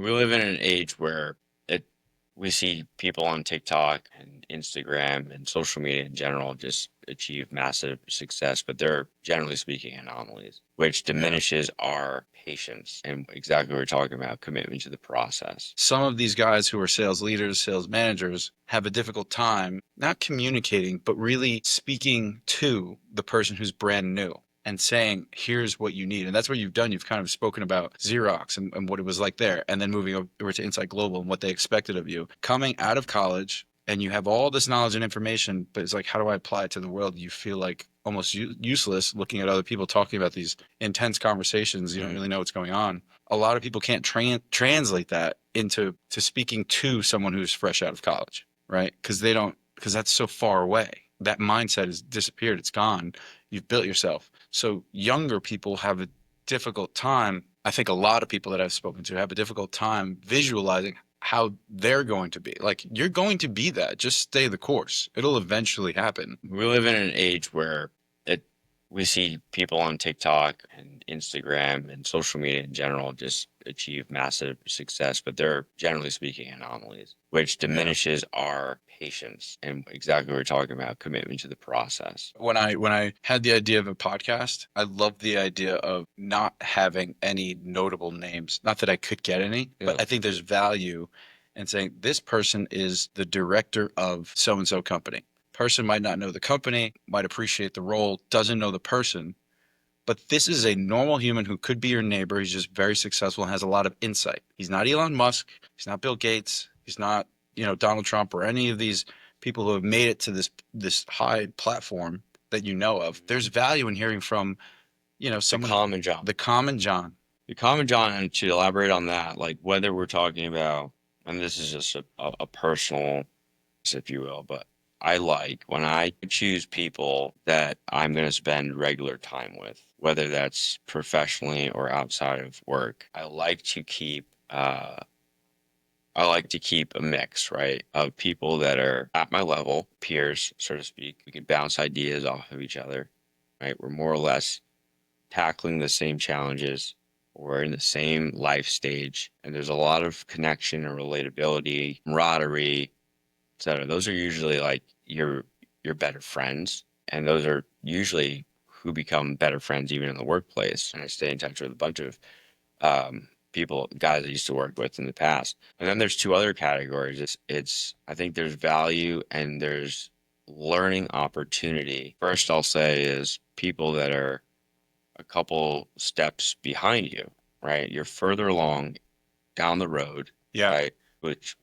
We live in an age where we see people on TikTok and Instagram and social media in general just achieve massive success, but they're generally speaking anomalies, which diminishes our patience and exactly what we're talking about, commitment to the process. Some of these guys who are sales leaders, sales managers have a difficult time not communicating, but really speaking to the person who's brand new and saying, here's what you need. And that's what you've done. You've kind of spoken about Xerox and what it was like there, and then moving over to Insight Global and what they expected of you. Coming out of college, and you have all this knowledge and information, but it's like, how do I apply it to the world? You feel like almost useless looking at other people talking about these intense conversations. You don't really know what's going on. A lot of people can't translate that into speaking to someone who's fresh out of college, right? Because that's so far away. That mindset has disappeared. It's gone. You've built yourself. So younger people have a difficult time. I think a lot of people that I've spoken to have a difficult time visualizing how they're going to be. Like, you're going to be that. Just stay the course. It'll eventually happen. We live in an age where we see people on TikTok and Instagram and social media in general just achieve massive success, but they're generally speaking anomalies, which diminishes our patience and exactly what we're talking about, commitment to the process. When I had the idea of a podcast, I loved the idea of not having any notable names. Not that I could get any, but I think there's value in saying this person is the director of so and so company. Person might not know the company, might appreciate the role, doesn't know the person, but this is a normal human who could be your neighbor. He's just very successful and has a lot of insight. He's not Elon Musk. He's not Bill Gates. He's not, Donald Trump or any of these people who have made it to this high platform that you know of. There's value in hearing from, someone. The common John. The common John. The common John, and to elaborate on that, like whether we're talking about, and this is just a personal, if you will, but I like when I choose people that I'm going to spend regular time with, whether that's professionally or outside of work. I like to keep a mix, right, of people that are at my level, peers, so to speak. We can bounce ideas off of each other, right? We're more or less tackling the same challenges. We're in the same life stage, and there's a lot of connection and relatability, camaraderie, etc. Those are usually like your better friends, and those are usually who become better friends even in the workplace. And I stay in touch with a bunch of people, guys I used to work with in the past. And then there's two other categories. It's I think there's value and there's learning opportunity. First, I'll say is people that are a couple steps behind you, right? You're further along down the road, Yeah. right?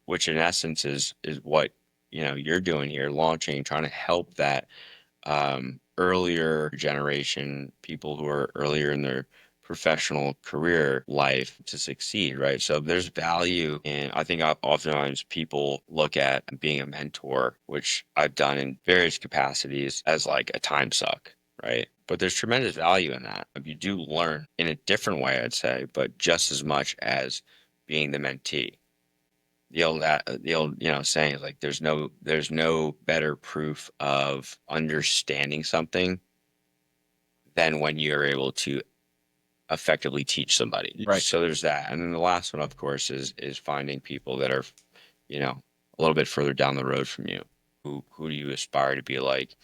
Which in essence is what you're doing here, launching, trying to help that earlier generation, people who are earlier in their professional career life to succeed, right? So there's value in, I think oftentimes people look at being a mentor, which I've done in various capacities, as like a time suck, right? But there's tremendous value in that. You do learn in a different way, I'd say, but just as much as being the mentee. The old saying is like there's no better proof of understanding something than when you're able to effectively teach somebody. Right. So there's that. And then the last one, of course, is finding people that are, a little bit further down the road from you. Who do you aspire to be like?